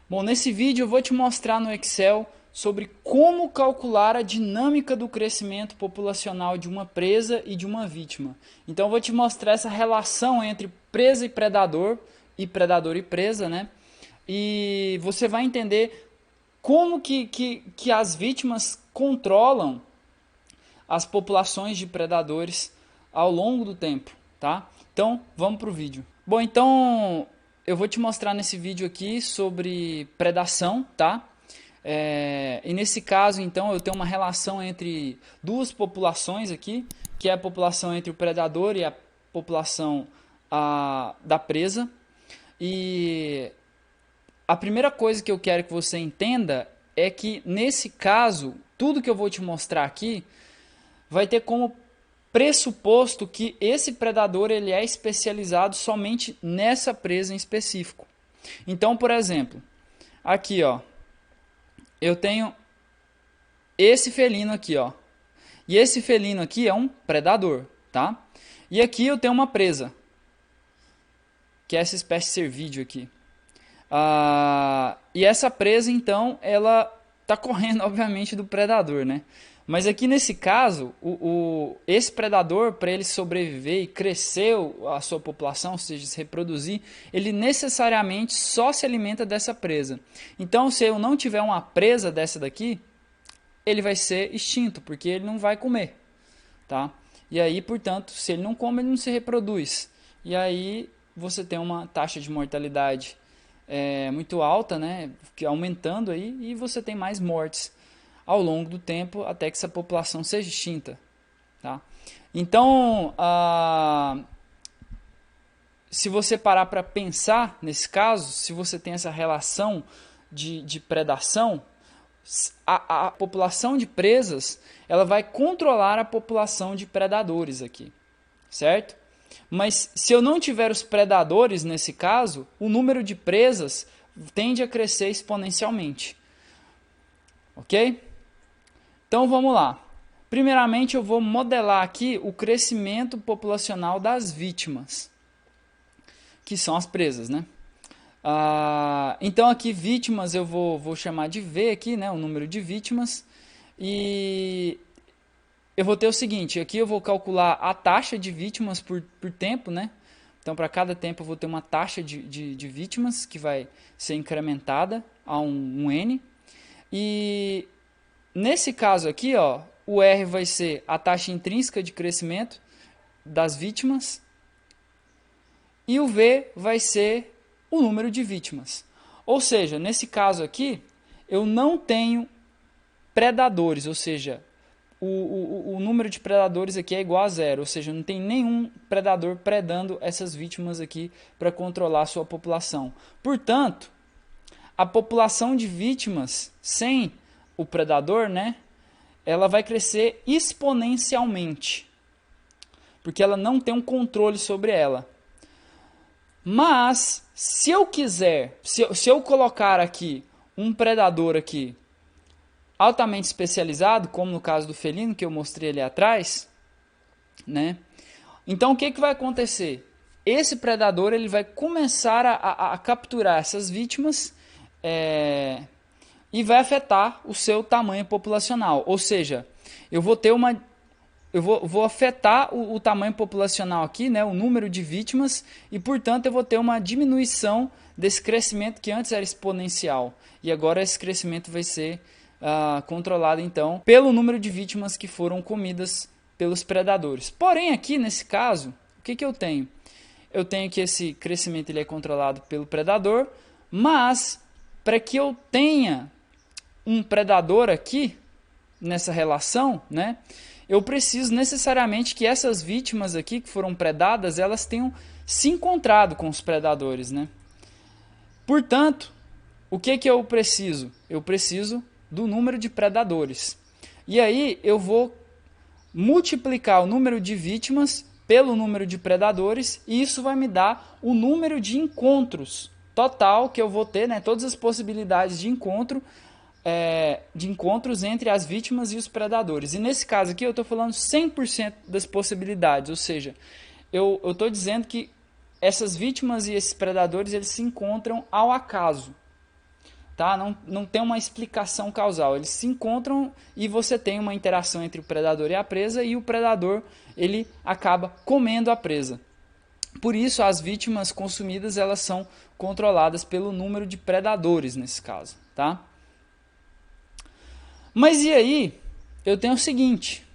Bom, nesse vídeo eu vou te mostrar no Excel sobre como calcular a dinâmica do crescimento populacional de uma presa e de uma vítima. Então eu vou te mostrar essa relação entre presa e predador e presa, né? E você vai entender como que as vítimas controlam as populações de predadores ao longo do tempo, tá? Então, vamos para o vídeo. Bom, então eu vou te mostrar nesse vídeo aqui sobre predação, tá? E nesse caso, então, eu tenho uma relação entre duas populações aqui, que é a população entre o predador e a população da presa. E a primeira coisa que eu quero que você entenda é que, nesse caso, tudo que eu vou te mostrar aqui vai ter como pressuposto que esse predador ele é especializado somente nessa presa em específico. Então, por exemplo, aqui, ó, eu tenho esse felino aqui, ó. E esse felino aqui é um predador, tá? E aqui eu tenho uma presa, que é essa espécie cervídeo aqui. E essa presa, então, ela está correndo, obviamente, do predador, né? Mas aqui nesse caso, esse predador, para ele sobreviver e crescer a sua população, ou seja, se reproduzir, ele necessariamente só se alimenta dessa presa. Então, se eu não tiver uma presa dessa daqui, ele vai ser extinto, porque ele não vai comer, tá? E aí, portanto, se ele não come, ele não se reproduz. E aí você tem uma taxa de mortalidade muito alta, né? Que aumentando aí, e você tem mais mortes ao longo do tempo até que essa população seja extinta, tá? Então, se você parar para pensar nesse caso, se você tem essa relação de predação, a população de presas ela vai controlar a população de predadores aqui, certo? Mas se eu não tiver os predadores nesse caso, o número de presas tende a crescer exponencialmente, ok? Então vamos lá. Primeiramente eu vou modelar aqui o crescimento populacional das vítimas, que são as presas, né? Então aqui vítimas eu vou chamar de V aqui, né? O número de vítimas. E eu vou ter o seguinte, aqui eu vou calcular a taxa de vítimas por tempo, né? Então para cada tempo eu vou ter uma taxa de vítimas que vai ser incrementada a um N. E nesse caso aqui, ó, o R vai ser a taxa intrínseca de crescimento das vítimas e o V vai ser o número de vítimas. Ou seja, nesse caso aqui, eu não tenho predadores, ou seja, o número de predadores aqui é igual a zero, ou seja, não tem nenhum predador predando essas vítimas aqui para controlar a sua população. Portanto, a população de vítimas sem o predador, né, ela vai crescer exponencialmente, porque ela não tem um controle sobre ela. Mas, se eu quiser, se eu colocar aqui um predador aqui altamente especializado, como no caso do felino que eu mostrei ali atrás, né? Então o que vai acontecer? Esse predador ele vai começar a capturar essas vítimas e vai afetar o seu tamanho populacional. Ou seja, eu vou ter vou afetar o tamanho populacional aqui, né, o número de vítimas, e portanto eu vou ter uma diminuição desse crescimento que antes era exponencial. E agora esse crescimento vai ser controlado então pelo número de vítimas que foram comidas pelos predadores. Porém aqui nesse caso, o que eu tenho? Eu tenho que esse crescimento ele é controlado pelo predador, mas para que eu tenha um predador aqui nessa relação, né, eu preciso necessariamente que essas vítimas aqui que foram predadas, elas tenham se encontrado com os predadores, né? Portanto, o que eu preciso? Eu preciso do número de predadores. E aí eu vou multiplicar o número de vítimas pelo número de predadores e isso vai me dar o número de encontros total que eu vou ter, né? Todas as possibilidades de encontros entre as vítimas e os predadores. E nesse caso aqui eu estou falando 100% das possibilidades, ou seja, eu estou dizendo que essas vítimas e esses predadores eles se encontram ao acaso. tá? Não tem uma explicação causal. Eles se encontram e você tem uma interação entre o predador e a presa, e o predador ele acaba comendo a presa. Por isso, as vítimas consumidas elas são controladas pelo número de predadores nesse caso, tá? Mas e aí, eu tenho o seguinte,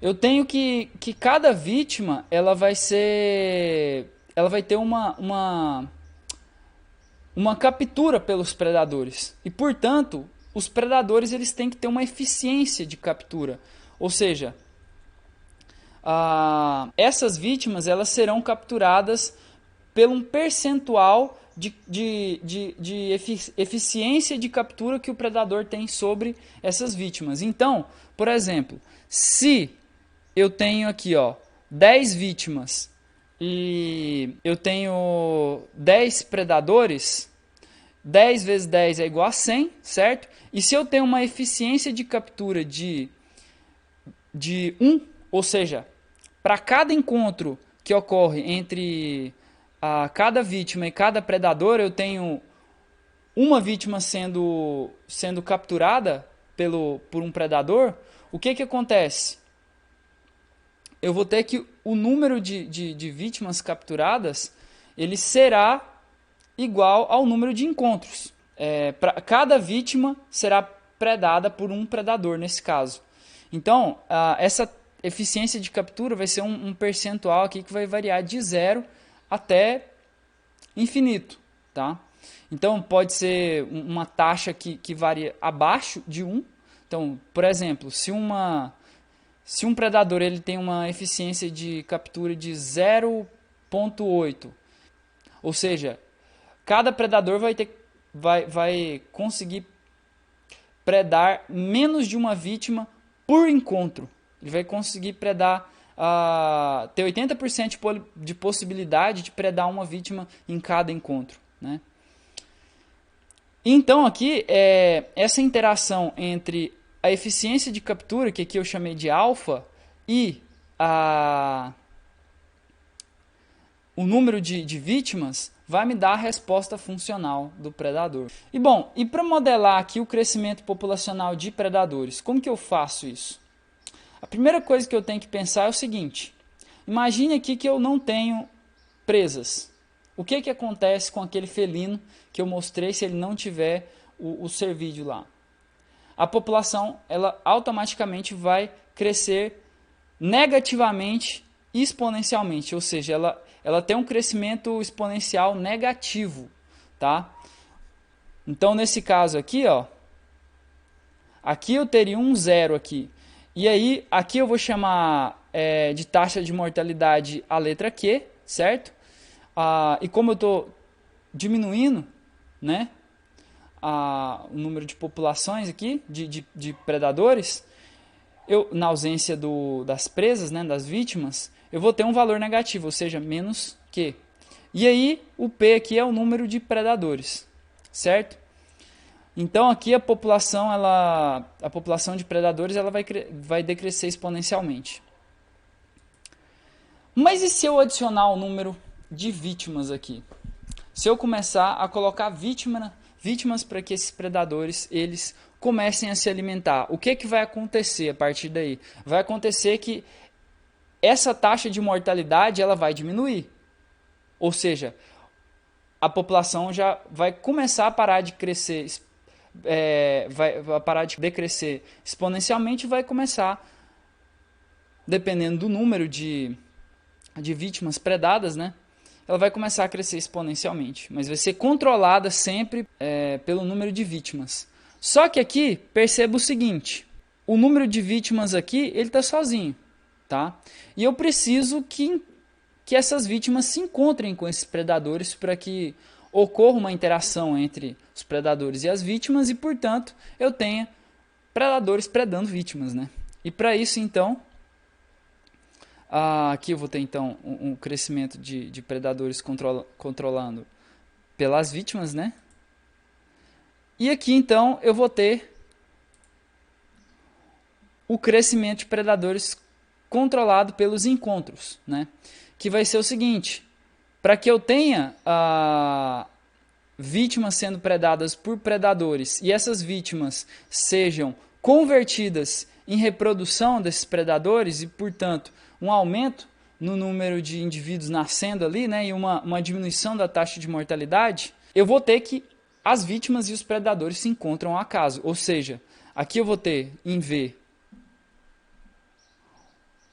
eu tenho que cada vítima ela vai ter uma captura pelos predadores. E, portanto, os predadores eles têm que ter uma eficiência de captura. Ou seja, essas vítimas elas serão capturadas por um percentual de eficiência de captura que o predador tem sobre essas vítimas. Então, por exemplo, se eu tenho aqui 10 vítimas e eu tenho 10 predadores, 10 vezes 10 é igual a 100, certo? E se eu tenho uma eficiência de captura de 1, ou seja, para cada encontro que ocorre entre cada vítima e cada predador, eu tenho uma vítima sendo capturada por um predador, o que acontece? Eu vou ter que o número de vítimas capturadas ele será igual ao número de encontros. Cada vítima será predada por um predador nesse caso. Então, essa eficiência de captura vai ser um percentual aqui que vai variar de 0 até infinito, tá? Então, pode ser uma taxa que varia abaixo de 1. Então, por exemplo, se um predador ele tem uma eficiência de captura de 0,8, ou seja, cada predador vai conseguir predar menos de uma vítima por encontro. Ele vai conseguir predar, ter 80% de possibilidade de predar uma vítima em cada encontro, né? Então aqui, essa interação entre a eficiência de captura, que aqui eu chamei de alfa, e o número de vítimas, vai me dar a resposta funcional do predador. E bom, e para modelar aqui o crescimento populacional de predadores, como que eu faço isso? A primeira coisa que eu tenho que pensar é o seguinte, imagine aqui que eu não tenho presas. O que acontece com aquele felino que eu mostrei se ele não tiver o cervídeo lá? A população ela automaticamente vai crescer negativamente exponencialmente, ou seja, ela tem um crescimento exponencial negativo, tá? Então, nesse caso aqui, aqui eu teria um zero aqui. E aí, aqui eu vou chamar de taxa de mortalidade a letra Q, certo? E como eu estou diminuindo, né, o número de populações aqui, de predadores, na ausência das presas, né, das vítimas, eu vou ter um valor negativo, ou seja, menos Q. E aí, o P aqui é o número de predadores, certo? Então, aqui a população de predadores ela vai decrescer exponencialmente. Mas e se eu adicionar o número de vítimas aqui? Se eu começar a colocar vítimas para que esses predadores eles comecem a se alimentar, o que vai acontecer a partir daí? Vai acontecer que essa taxa de mortalidade ela vai diminuir. Ou seja, a população já vai começar a parar de crescer, vai parar de decrescer exponencialmente e vai começar, dependendo do número de vítimas predadas, né? Ela vai começar a crescer exponencialmente, mas vai ser controlada sempre pelo número de vítimas. Só que aqui, perceba o seguinte, o número de vítimas aqui, ele está sozinho, tá? E eu preciso que essas vítimas se encontrem com esses predadores para que ocorra uma interação entre os predadores e as vítimas e, portanto, eu tenha predadores predando vítimas, né? E para isso, então, aqui eu vou ter então um crescimento de predadores controlando pelas vítimas, né? E aqui então eu vou ter o crescimento de predadores controlado pelos encontros, né? Que vai ser o seguinte, para que eu tenha vítimas sendo predadas por predadores e essas vítimas sejam convertidas em reprodução desses predadores e, portanto, um aumento no número de indivíduos nascendo ali, né, e uma diminuição da taxa de mortalidade, eu vou ter que as vítimas e os predadores se encontram ao acaso. Ou seja, aqui eu vou ter em V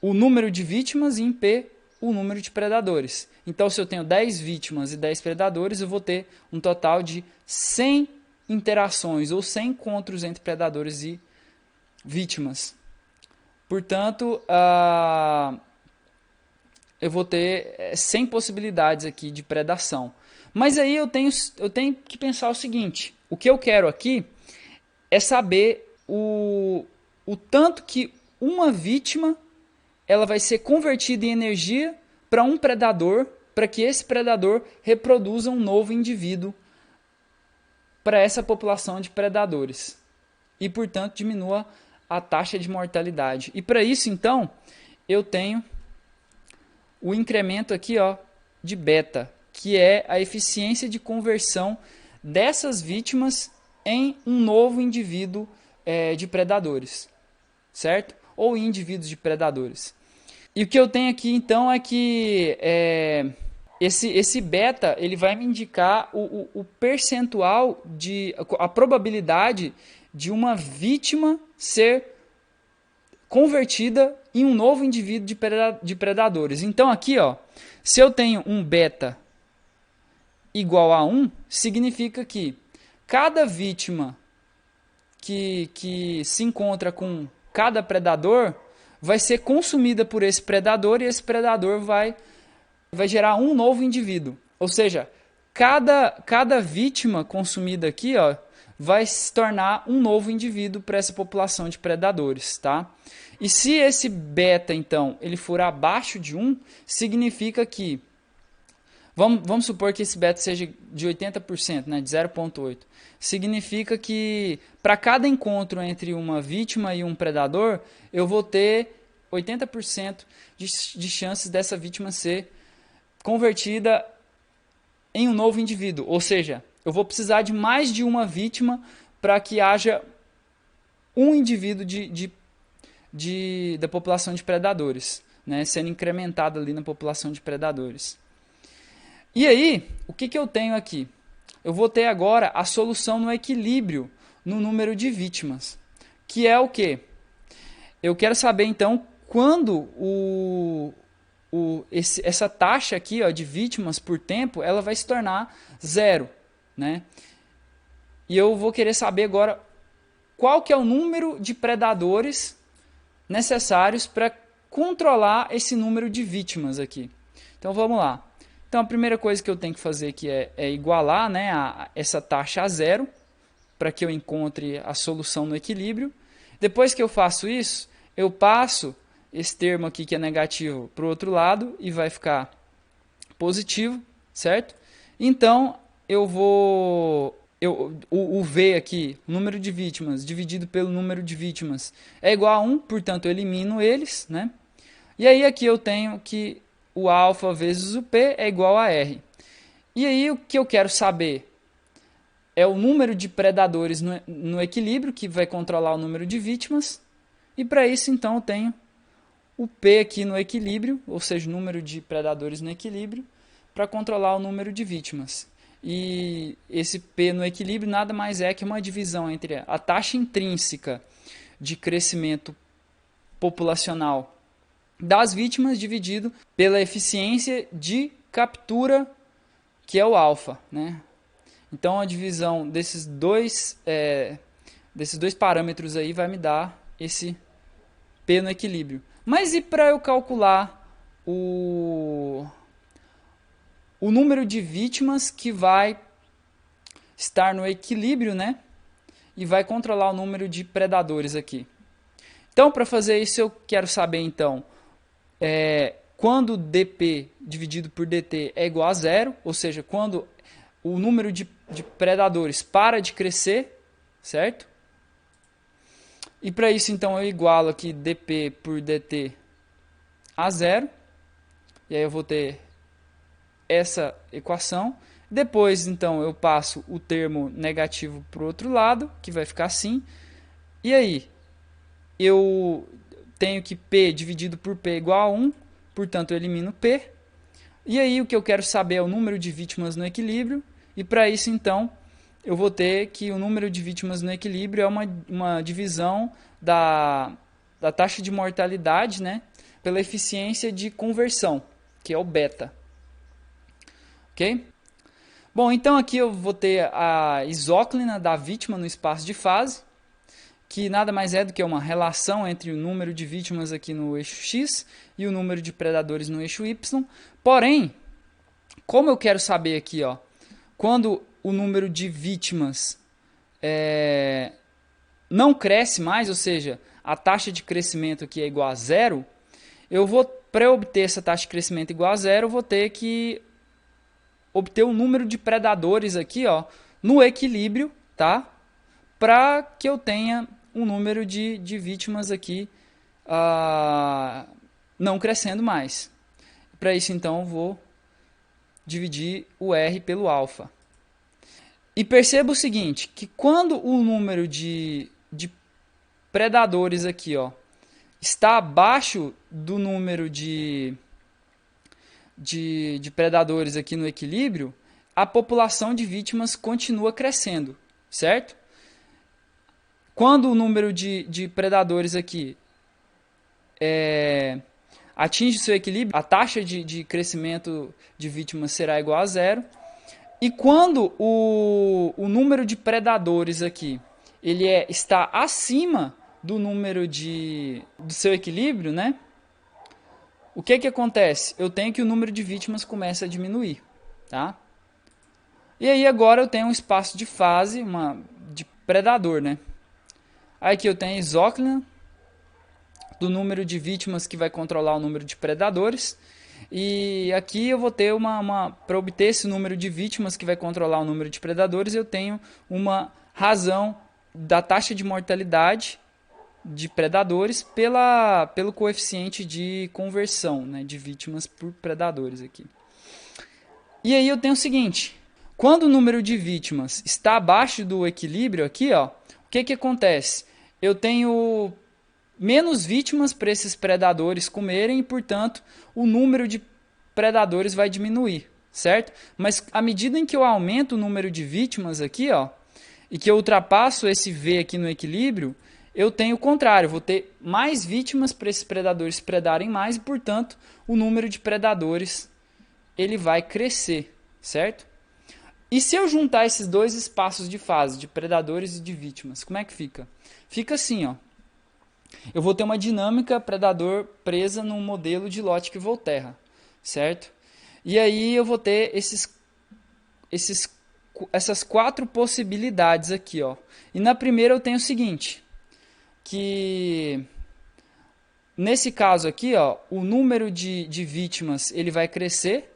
o número de vítimas e em P o número de predadores. Então, se eu tenho 10 vítimas e 10 predadores, eu vou ter um total de 100 interações ou 100 encontros entre predadores e vítimas. Portanto, eu vou ter 100 possibilidades aqui de predação. Mas aí eu tenho que pensar o seguinte: o que eu quero aqui é saber o tanto que uma vítima ela vai ser convertida em energia para um predador, para que esse predador reproduza um novo indivíduo para essa população de predadores. E, portanto, diminua a taxa de mortalidade. E para isso, então, eu tenho o incremento aqui, ó, de beta, que é a eficiência de conversão dessas vítimas em um novo indivíduo de predadores, certo? Ou indivíduos de predadores. E o que eu tenho aqui, então, é que esse beta ele vai me indicar o percentual, a probabilidade de uma vítima ser convertida em um novo indivíduo de predadores. Então, aqui, ó, se eu tenho um beta igual a 1, significa que cada vítima que se encontra com cada predador vai ser consumida por esse predador e esse predador vai gerar um novo indivíduo. Ou seja, cada vítima consumida aqui, ó, vai se tornar um novo indivíduo para essa população de predadores, tá? E se esse beta, então, ele for abaixo de 1, significa que, vamos supor que esse beta seja de 80%, né, de 0,8. Significa que para cada encontro entre uma vítima e um predador, eu vou ter 80% de chances dessa vítima ser convertida em um novo indivíduo. Ou seja, eu vou precisar de mais de uma vítima para que haja um indivíduo da população de predadores, né, sendo incrementado ali na população de predadores. E aí, o que eu tenho aqui? Eu vou ter agora a solução no equilíbrio no número de vítimas, que é o quê? Eu quero saber, então, quando essa taxa aqui, ó, de vítimas por tempo, ela vai se tornar 0, né? E eu vou querer saber agora qual que é o número de predadores necessários para controlar esse número de vítimas aqui. Então vamos lá. Então a primeira coisa que eu tenho que fazer aqui é igualar, né, essa taxa a 0 para que eu encontre a solução no equilíbrio. Depois que eu faço isso, eu passo esse termo aqui que é negativo para o outro lado e vai ficar positivo, certo? Então eu vou... o V aqui, o número de vítimas dividido pelo número de vítimas é igual a 1, portanto eu elimino eles, né? E aí aqui eu tenho que o alfa vezes o P é igual a R. E aí o que eu quero saber é o número de predadores no equilíbrio, que vai controlar o número de vítimas. E para isso então eu tenho o P aqui no equilíbrio, ou seja, o número de predadores no equilíbrio, para controlar o número de vítimas. E esse P no equilíbrio nada mais é que uma divisão entre a taxa intrínseca de crescimento populacional das vítimas dividido pela eficiência de captura, que é o alfa, né? Então a divisão desses dois parâmetros aí vai me dar esse P no equilíbrio. Mas e para eu calcular o número de vítimas que vai estar no equilíbrio, né? E vai controlar o número de predadores aqui. Então, para fazer isso, eu quero saber, então, quando dP dividido por dt é igual a 0, ou seja, quando o número de predadores para de crescer, certo? E para isso, então, eu igualo aqui dP por dt a 0. E aí eu vou ter essa equação. Depois, então, eu passo o termo negativo para o outro lado, que vai ficar assim. E aí, eu tenho que P dividido por P igual a 1, portanto eu elimino P. E aí o que eu quero saber é o número de vítimas no equilíbrio, e para isso então eu vou ter que o número de vítimas no equilíbrio é uma divisão da taxa de mortalidade, né, pela eficiência de conversão, que é o beta. Ok? Bom, então aqui eu vou ter a isóclina da vítima no espaço de fase, que nada mais é do que uma relação entre o número de vítimas aqui no eixo X e o número de predadores no eixo Y. Porém, como eu quero saber aqui, ó, quando o número de vítimas não cresce mais, ou seja, a taxa de crescimento aqui é igual a zero, eu vou, para obter essa taxa de crescimento igual a zero, eu vou ter que obter o número de predadores aqui, ó, no equilíbrio, tá? Para que eu tenha um número de vítimas aqui não crescendo mais. Para isso, então, eu vou dividir o R pelo alfa. E perceba o seguinte, que quando o número de predadores aqui, ó, está abaixo do número de predadores aqui no equilíbrio, a população de vítimas continua crescendo, certo? Quando o número de predadores aqui atinge seu equilíbrio, a taxa de crescimento de vítimas será igual a zero. E quando o número de predadores aqui ele está acima do número do seu equilíbrio, né? O que acontece? Eu tenho que o número de vítimas começa a diminuir, tá? E aí agora eu tenho um espaço de fase, de predador, né? Aí aqui eu tenho a isóclina do número de vítimas que vai controlar o número de predadores. E aqui eu vou ter para obter esse número de vítimas que vai controlar o número de predadores, eu tenho uma razão da taxa de mortalidade de predadores pelo coeficiente de conversão, né, de vítimas por predadores aqui. E aí eu tenho o seguinte, quando o número de vítimas está abaixo do equilíbrio aqui, ó, o que acontece? Eu tenho menos vítimas para esses predadores comerem e, portanto, o número de predadores vai diminuir, certo? Mas à medida em que eu aumento o número de vítimas aqui, ó, e que eu ultrapasso esse V aqui no equilíbrio, eu tenho o contrário, vou ter mais vítimas para esses predadores predarem mais e, portanto, o número de predadores ele vai crescer, certo? E se eu juntar esses dois espaços de fase, de predadores e de vítimas, como é que fica? Fica assim, ó. Eu vou ter uma dinâmica predador presa num modelo de Lotka-Volterra, certo? E aí eu vou ter essas quatro possibilidades aqui, ó. E na primeira eu tenho o seguinte, que nesse caso aqui, ó, o número de vítimas ele vai crescer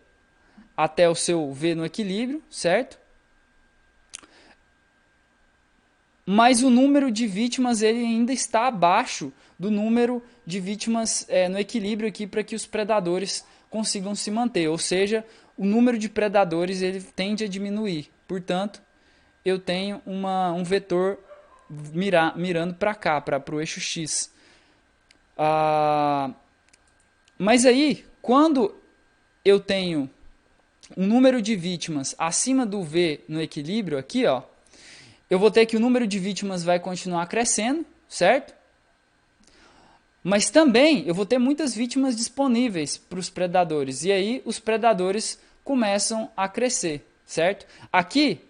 até o seu V no equilíbrio, certo? Mas o número de vítimas ele ainda está abaixo do número de vítimas no equilíbrio aqui para que os predadores consigam se manter. Ou seja, o número de predadores ele tende a diminuir. Portanto, eu tenho um vetor mirando para cá, para o eixo X. Mas aí, quando eu tenho um número de vítimas acima do V no equilíbrio aqui, ó, eu vou ter que o número de vítimas vai continuar crescendo, certo? Mas também eu vou ter muitas vítimas disponíveis para os predadores. E aí os predadores começam a crescer, certo? Aqui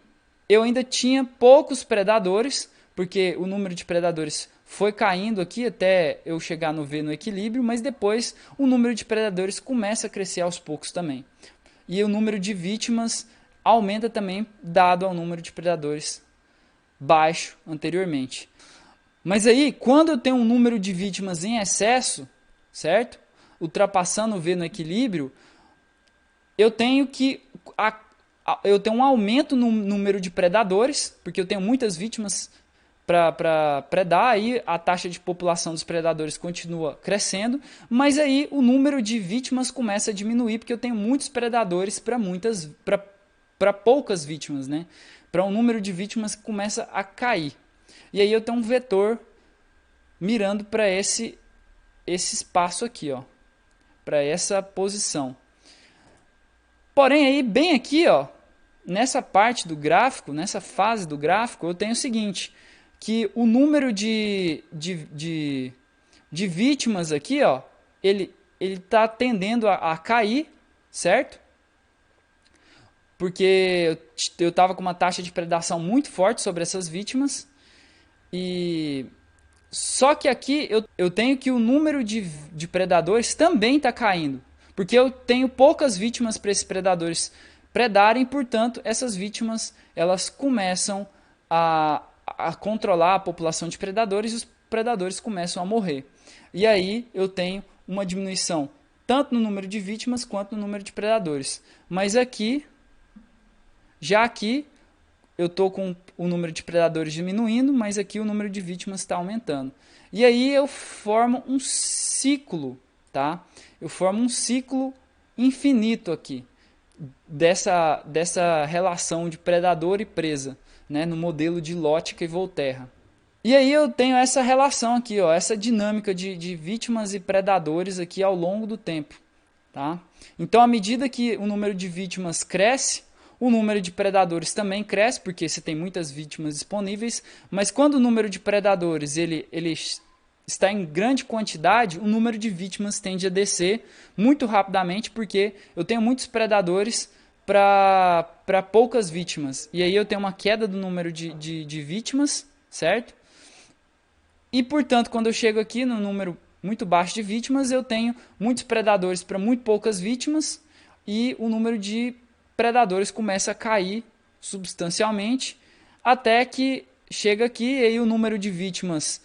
eu ainda tinha poucos predadores, porque o número de predadores foi caindo aqui até eu chegar no V no equilíbrio, mas depois o número de predadores começa a crescer aos poucos também. E o número de vítimas aumenta também, dado ao número de predadores baixo anteriormente. Mas aí, quando eu tenho um número de vítimas em excesso, certo? Ultrapassando o V no equilíbrio, eu tenho um aumento no número de predadores, porque eu tenho muitas vítimas para predar, aí a taxa de população dos predadores continua crescendo, mas aí o número de vítimas começa a diminuir, porque eu tenho muitos predadores para para poucas vítimas, né? Para um número de vítimas que começa a cair. E aí eu tenho um vetor mirando para esse espaço aqui, ó, para essa posição. Porém, aí bem aqui, ó, nessa parte do gráfico, nessa fase do gráfico, eu tenho o seguinte, que o número de vítimas aqui, ó, ele está tendendo a cair, certo? Porque eu estava com uma taxa de predação muito forte sobre essas vítimas. E só que aqui eu tenho que o número de predadores também está caindo. Porque eu tenho poucas vítimas para esses predadores predarem, portanto, essas vítimas elas começam a controlar a população de predadores e os predadores começam a morrer. E aí eu tenho uma diminuição tanto no número de vítimas quanto no número de predadores. Mas aqui, já aqui, eu estou com o número de predadores diminuindo, mas aqui o número de vítimas está aumentando. E aí eu formo um ciclo, tá? Eu formo um ciclo infinito aqui dessa relação de predador e presa, né? No modelo de Lotka e Volterra. E aí eu tenho essa relação aqui, ó, essa dinâmica de vítimas e predadores aqui ao longo do tempo, tá? Então, à medida que o número de vítimas cresce, o número de predadores também cresce, porque você tem muitas vítimas disponíveis, mas quando o número de predadores ele está em grande quantidade, o número de vítimas tende a descer muito rapidamente, porque eu tenho muitos predadores para poucas vítimas. E aí eu tenho uma queda do número de vítimas, certo? E, portanto, quando eu chego aqui no número muito baixo de vítimas, eu tenho muitos predadores para muito poucas vítimas e o número de predadores começa a cair substancialmente até que chega aqui e aí o número de vítimas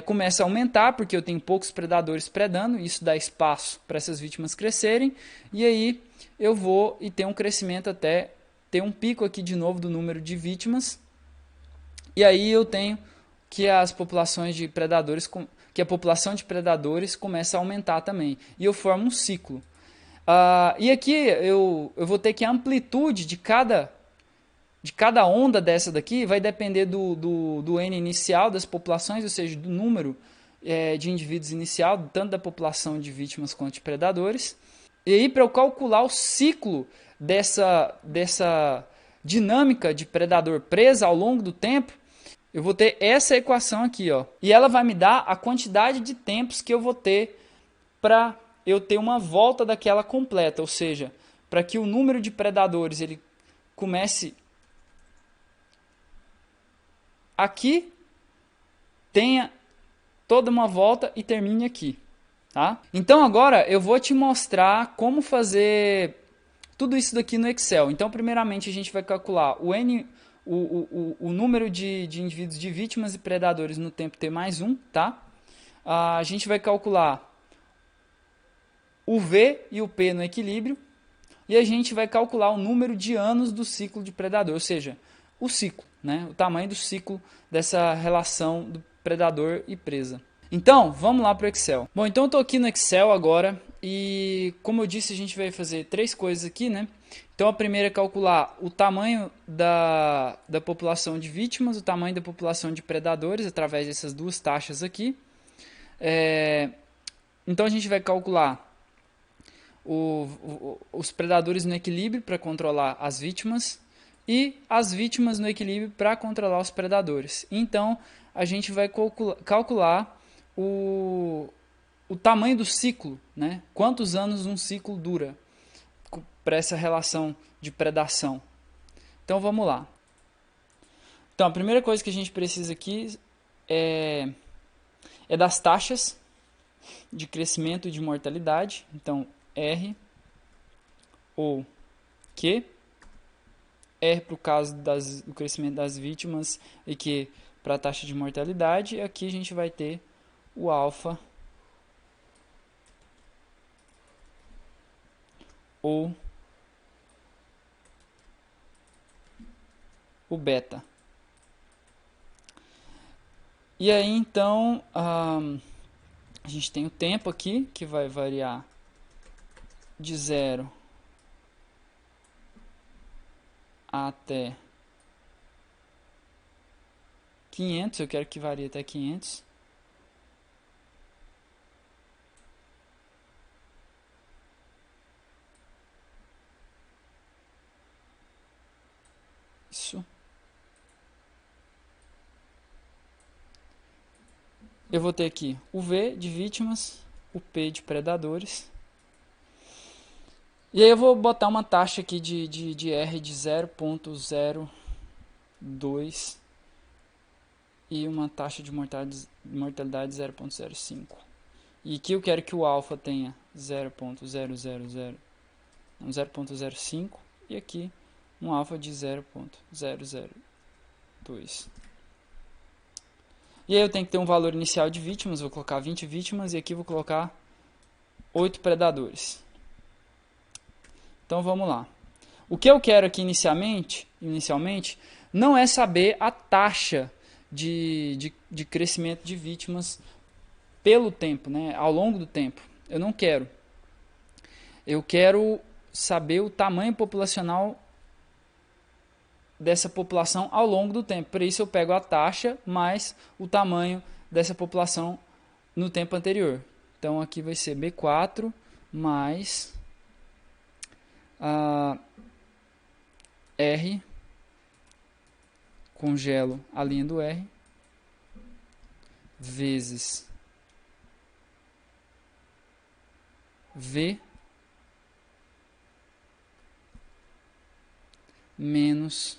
começa a aumentar porque eu tenho poucos predadores predando, isso dá espaço para essas vítimas crescerem e aí eu vou e tenho um crescimento até ter um pico aqui de novo do número de vítimas e aí eu tenho que as populações de predadores, que a população de predadores começa a aumentar também. E eu formo um ciclo. E aqui eu vou ter que a amplitude de cada onda dessa daqui vai depender do N inicial das populações, ou seja, do número de indivíduos inicial, tanto da população de vítimas quanto de predadores. E aí, para eu calcular o ciclo dessa dinâmica de predador presa ao longo do tempo, eu vou ter essa equação aqui, ó, e ela vai me dar a quantidade de tempos que eu vou ter para eu ter uma volta daquela completa, ou seja, para que o número de predadores ele comece aqui, tenha toda uma volta e termine aqui, tá? Então agora eu vou te mostrar como fazer tudo isso daqui no Excel. Então primeiramente a gente vai calcular o número de indivíduos de vítimas e predadores no tempo t mais 1, tá? A gente vai calcular o V e o P no equilíbrio e a gente vai calcular o número de anos do ciclo de predador, ou seja, o ciclo, né? O tamanho do ciclo dessa relação do predador e presa. Então, vamos lá para o Excel. Bom, então eu estou aqui no Excel agora e, como eu disse, a gente vai fazer 3 coisas aqui, né? Então, a primeira é calcular o tamanho da população de vítimas, o tamanho da população de predadores, através dessas duas taxas aqui. Então, a gente vai calcular os predadores no equilíbrio para controlar as vítimas e as vítimas no equilíbrio para controlar os predadores. Então, a gente vai calcular o tamanho do ciclo, né? Quantos anos um ciclo dura para essa relação de predação. Então vamos lá. Então a primeira coisa que a gente precisa aqui é das taxas de crescimento e de mortalidade. Então R ou Q. R para o caso do crescimento das vítimas e Q para a taxa de mortalidade. E aqui a gente vai ter o alfa ou o beta. E aí então a gente tem o tempo aqui que vai variar de 0 até 500, eu quero que varie até 500. Isso. Eu vou ter aqui o V de vítimas, o P de predadores. E aí eu vou botar uma taxa aqui de R de 0.02 e uma taxa de mortalidade de 0.05. E aqui eu quero que o alfa tenha 0.05 e aqui um alfa de 0.002. E aí eu tenho que ter um valor inicial de vítimas, vou colocar 20 vítimas e aqui vou colocar 8 predadores. Então vamos lá. O que eu quero aqui inicialmente não é saber a taxa de crescimento de vítimas pelo tempo, né, ao longo do tempo. Eu não quero. Eu quero saber o tamanho populacional dessa população ao longo do tempo. Por isso eu pego a taxa mais o tamanho dessa população no tempo anterior. Então aqui vai ser B4 mais R, congelo a linha do R, vezes V menos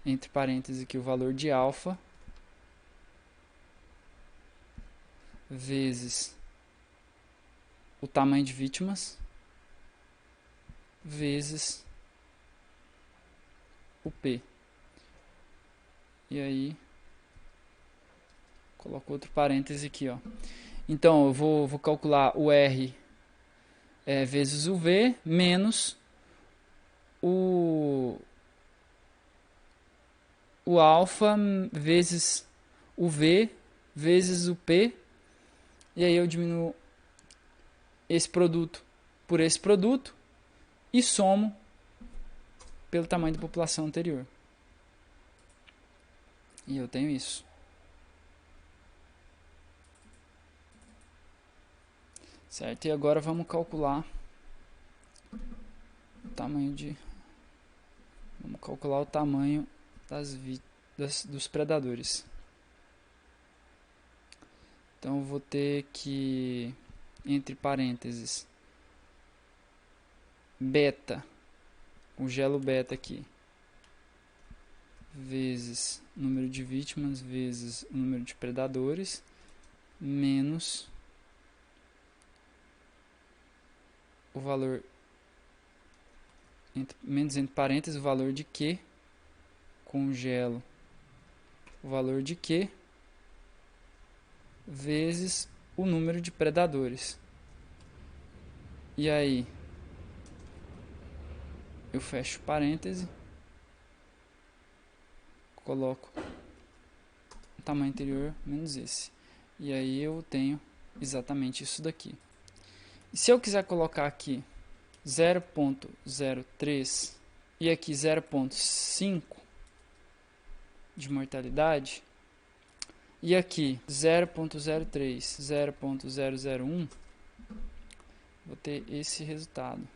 entre parênteses aqui o valor de alfa vezes o tamanho de vítimas vezes o P. E aí coloco outro parêntese aqui, ó. Então eu vou calcular o R vezes o V menos o alfa vezes o V vezes o P. E aí eu diminuo esse produto por esse produto e somo pelo tamanho da população anterior. E eu tenho isso. Certo? E agora vamos calcular o tamanho dos predadores. Então eu vou ter que, entre parênteses, beta, congelo beta aqui, vezes número de vítimas, vezes o número de predadores, menos o valor, menos entre parênteses, o valor de Q, congelo o valor de Q, vezes o número de predadores. E aí eu fecho parêntese, coloco o tamanho anterior menos esse. E aí eu tenho exatamente isso daqui. E se eu quiser colocar aqui 0.03 e aqui 0.5 de mortalidade, e aqui 0.03, 0.001, vou ter esse resultado.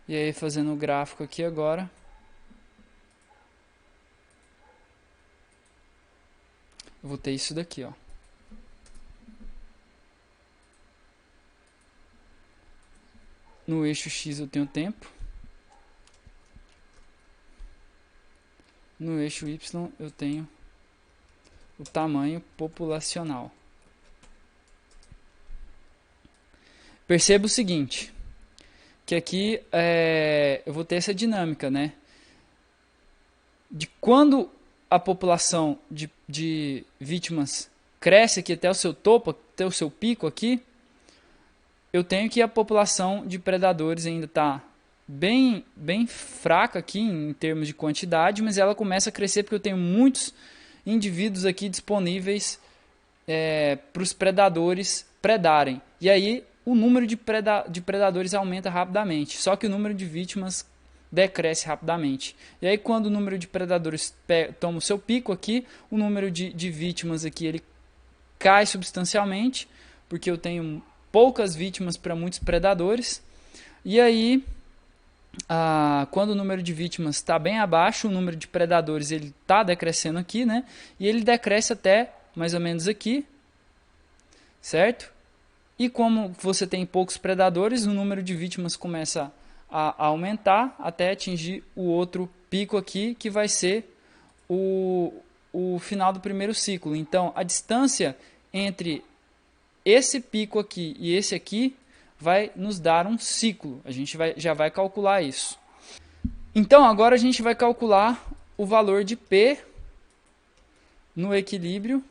E aí, fazendo o gráfico aqui agora, eu vou ter isso daqui, ó. No eixo X eu tenho tempo. No eixo Y eu tenho o tamanho populacional. Perceba o seguinte, que aqui eu vou ter essa dinâmica, né? De quando a população de vítimas cresce aqui até o seu topo, até o seu pico aqui, eu tenho que a população de predadores ainda está bem fraca aqui em termos de quantidade, mas ela começa a crescer porque eu tenho muitos indivíduos aqui disponíveis para os predadores predarem. E aí o número de predadores aumenta rapidamente, só que o número de vítimas decresce rapidamente. E aí quando o número de predadores toma o seu pico aqui, o número de vítimas aqui ele cai substancialmente, porque eu tenho poucas vítimas para muitos predadores. E aí quando o número de vítimas está bem abaixo, o número de predadores ele está decrescendo aqui, né? E ele decresce até mais ou menos aqui, certo? E como você tem poucos predadores, o número de vítimas começa a aumentar até atingir o outro pico aqui, que vai ser o final do primeiro ciclo. Então, a distância entre esse pico aqui e esse aqui vai nos dar um ciclo. A gente já vai calcular isso. Então, agora a gente vai calcular o valor de P no equilíbrio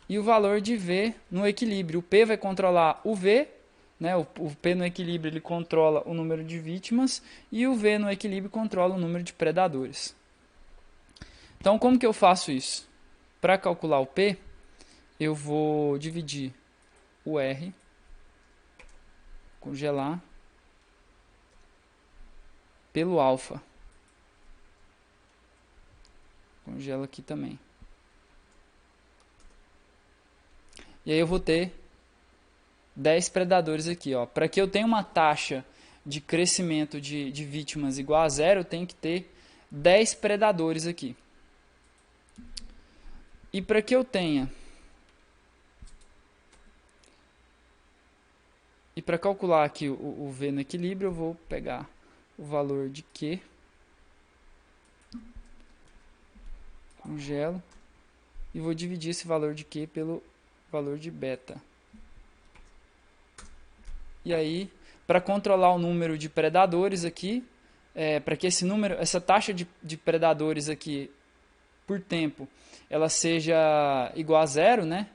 e o valor de V no equilíbrio. O P vai controlar o V, né? O P no equilíbrio ele controla o número de vítimas e o V no equilíbrio controla o número de predadores. Então, como que eu faço isso? Para calcular o P, eu vou dividir o R, congelar, pelo alfa. Congela aqui também. E aí eu vou ter 10 predadores aqui. Para que eu tenha uma taxa de crescimento de vítimas igual a zero, eu tenho que ter 10 predadores aqui. E para que eu tenha... E para calcular aqui o V no equilíbrio, eu vou pegar o valor de Q. Congelo. E vou dividir esse valor de Q pelo valor de beta. E aí, para controlar o número de predadores aqui, para que essa taxa de predadores aqui por tempo, ela seja igual a zero, né?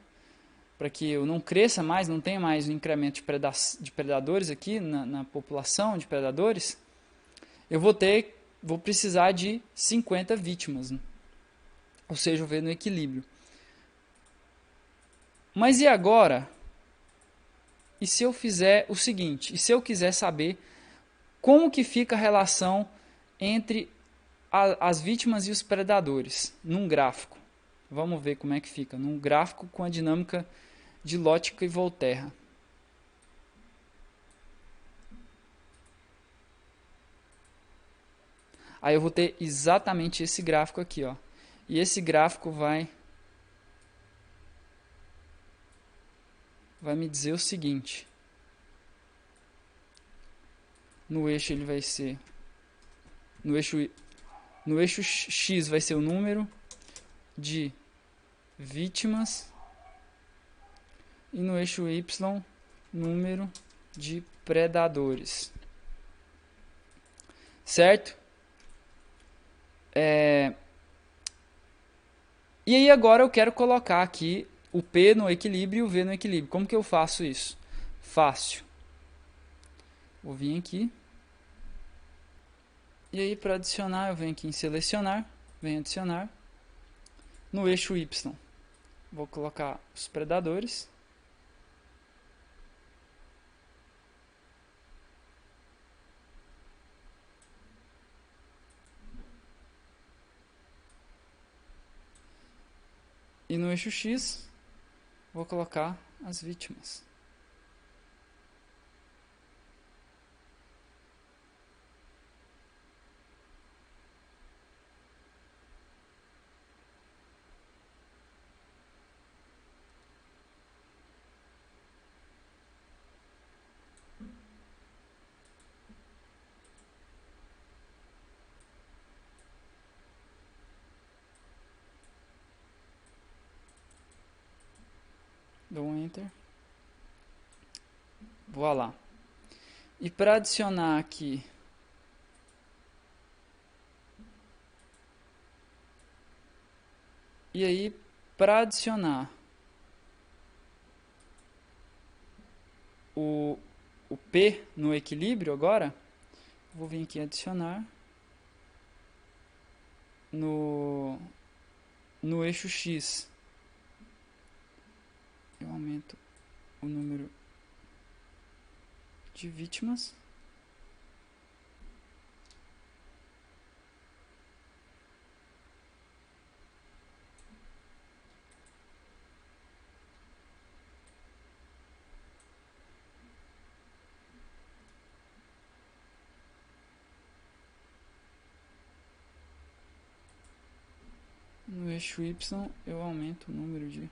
Para que eu não cresça mais, não tenha mais um incremento de predadores aqui na população de predadores, eu vou precisar de 50 vítimas, né? Ou seja, eu vou ver no equilíbrio. Mas e agora? E se eu fizer o seguinte? E se eu quiser saber como que fica a relação entre as vítimas e os predadores num gráfico? Vamos ver como é que fica num gráfico com a dinâmica de Lotka e Volterra. Aí eu vou ter exatamente esse gráfico aqui, ó. E esse gráfico vai me dizer o seguinte. No eixo ele vai ser no eixo X vai ser o número de vítimas e no eixo Y número de predadores. Certo? E aí agora eu quero colocar aqui o P no equilíbrio e o V no equilíbrio. Como que eu faço isso? Fácil. Vou vir aqui. E aí para adicionar eu venho aqui em selecionar. Venho adicionar. No eixo Y vou colocar os predadores. E no eixo X, vou colocar as vítimas. Dou um Enter. Voilá. E para adicionar aqui e aí para adicionar o P no equilíbrio agora, vou vir aqui adicionar no eixo X. Eu aumento o número de vítimas. No eixo Y eu aumento o número de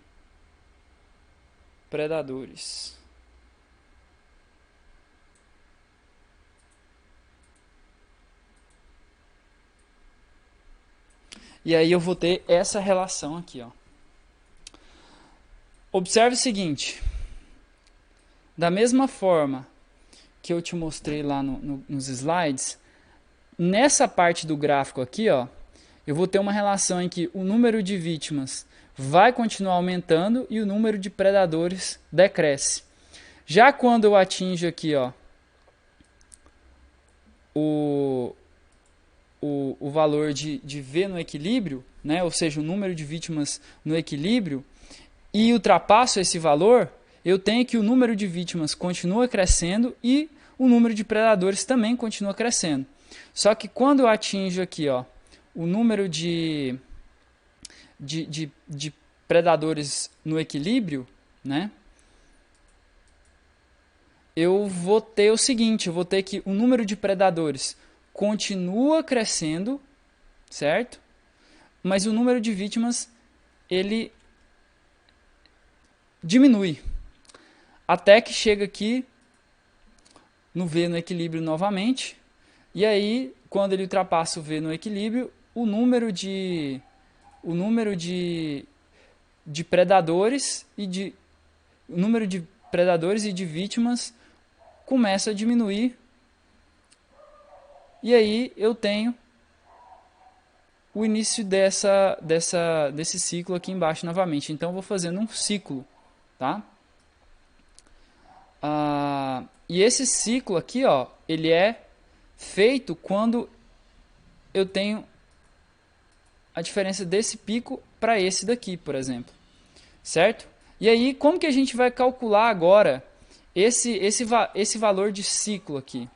predadores. E aí eu vou ter essa relação aqui, ó. Observe o seguinte. Da mesma forma que eu te mostrei lá nos slides, nessa parte do gráfico aqui, ó, eu vou ter uma relação em que o número de vítimas vai continuar aumentando e o número de predadores decresce. Já quando eu atinjo aqui, ó, o valor de V no equilíbrio, né, ou seja, o número de vítimas no equilíbrio, e ultrapasso esse valor, eu tenho que o número de vítimas continua crescendo e o número de predadores também continua crescendo. Só que quando eu atinjo aqui, ó, o número de predadores no equilíbrio, né, eu vou ter o seguinte, eu vou ter que o número de predadores continua crescendo, certo? Mas o número de vítimas, ele diminui. Até que chega aqui no V no equilíbrio novamente. E aí, quando ele ultrapassa o V no equilíbrio, o número de predadores e de vítimas começa a diminuir. E aí eu tenho o início desse ciclo aqui embaixo novamente. Então eu vou fazendo um ciclo, tá? E esse ciclo aqui, ó, ele é feito quando eu tenho a diferença desse pico para esse daqui, por exemplo, certo? E aí, como que a gente vai calcular agora esse valor de ciclo aqui?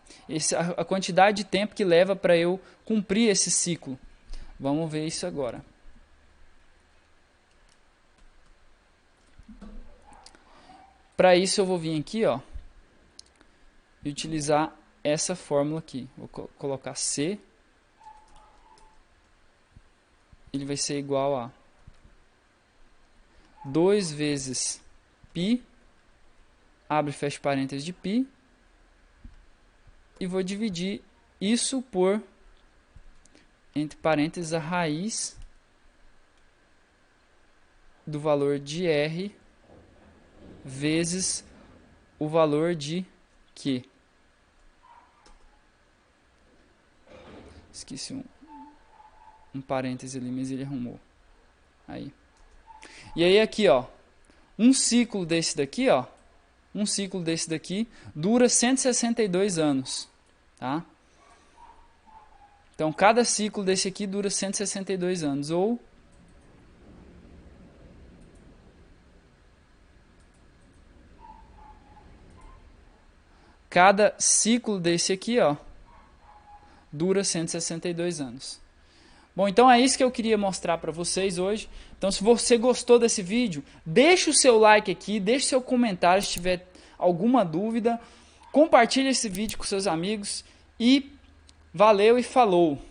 A quantidade de tempo que leva para eu cumprir esse ciclo. Vamos ver isso agora. Para isso eu vou vir aqui, ó, e utilizar essa fórmula aqui. Vou colocar C. Ele vai ser igual a 2 vezes π, abre e fecha parênteses de π, e vou dividir isso por, entre parênteses, a raiz do valor de R vezes o valor de Q. Esqueci um parêntese ali, mas ele arrumou. Aí. E aí aqui, ó, um ciclo desse daqui dura 162 anos, tá? Então, cada ciclo desse aqui dura 162 anos, ou cada ciclo desse aqui, ó, dura 162 anos. Bom, então é isso que eu queria mostrar para vocês hoje. Então, se você gostou desse vídeo, deixa o seu like aqui, deixa o seu comentário se tiver alguma dúvida. Compartilhe esse vídeo com seus amigos e valeu e falou!